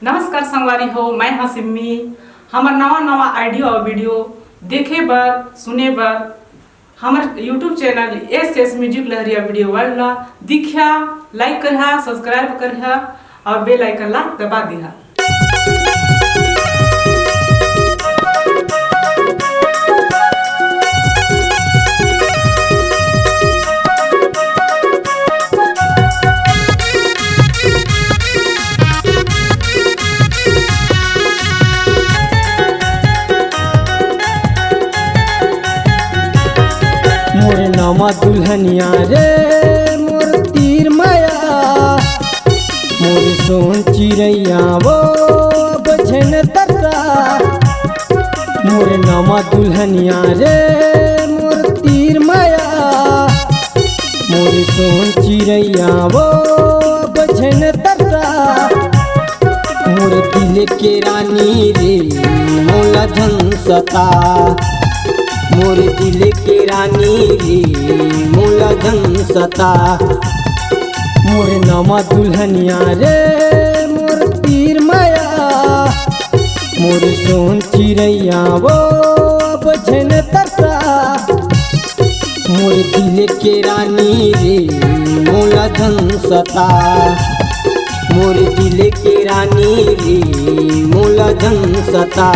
नमस्कार संगवारी हो, मैं हाँ सिम्मी। हमार नवा ऑडियो और वीडियो देखे बर सुने बर हमार यूट्यूब चैनल एस म्यूजिक लहरिया वीडियो वाला दिखा, लाइक करिहा, सब्सक्राइब करिहा और बेल आइकन ला दबा दिहा। मोर नामा दुल्हनिया रे मोर तीर माया, मोर सोन चिड़ैया वो बछन तरसा। मोर नामा दुल्हनिया रे मोर तीर माया, मोर सोन चिड़ैया वो बछन तरसा। मोर दिल के रानी रे मोला झंसता, मोर दिल के रानी रे मोला झंसता। मोर नामा दुल्हनिया रे मोर तीर माया, मोर सोन चिड़ैया वो बछन तरसा। मोर दिल के रानी रे मोला झंसता, मोर दिल के रानी रे मोला झंसता।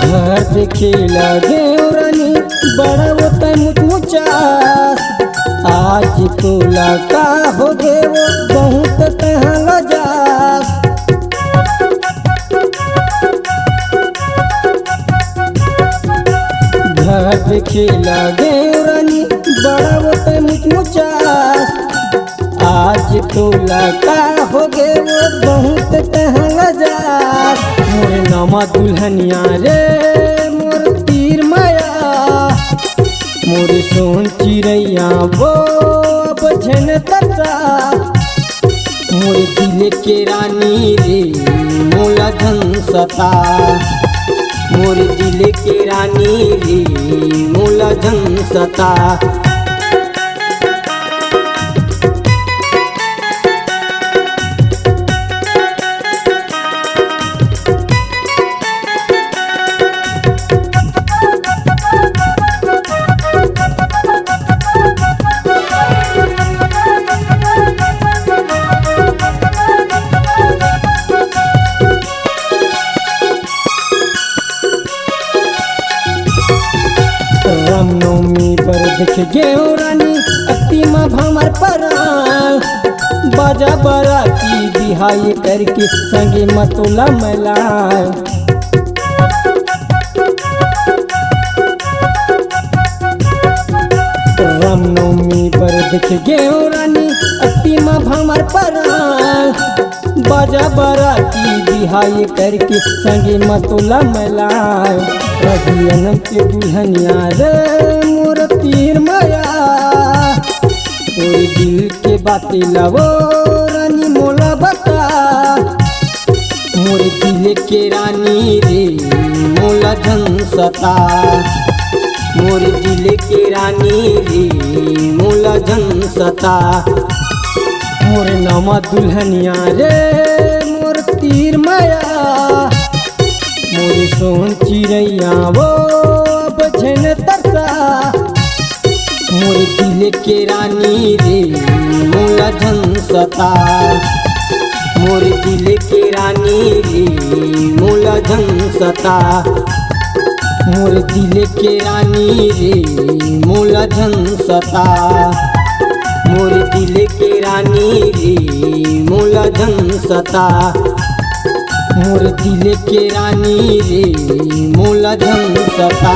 घर देखे लगे रानी बड़ा होता मुचमुचास। आज तोला का हो गे वो बहुत कहाँ लजास। घर देखे लगे रानी बड़ा होता मुचमुचास। आज तोला का हो गे वो बहुत कहाँ लजास। मोर नामा दुल्हनिया रे मोर तीर माया, मोर सोन चिड़ैया वो बछन तरसा। मोर दिल के रानी रे मोला झंसता, मोर दिल के रानी रे मोला झंसता। रामनवमी पर देख गे रानी अति माँ भमर परान। बाजा बराती बिहाई करके संगे मतोला मैलाय। रामनवमी पर देख गे रानी अति माँ भमर परान। बाजा बराती बिहाई करके संगे मतोला मैलाय। रजियन के दुल्हनिया रे मोर तीर माया, तोर दिल के बातें लावो रानी मोला बता। मोर दिल के रानी रे मोला झंसता, मोर दिल के रानी रे मोला झंसता। मोर नामा दुल्हनिया रे मोर तीर माया, मोर सोन चिड़ैया वो बछन तरसा। मोर दिल के रानी रे मोला झंसता, मोर दिल के रानी रे मोला झंसता। मोर दिल के रानी रे मोला झंसता, मोर दिल के रानी रे मोला झंसता। मोर दिल के रानी रे मोला झंसता।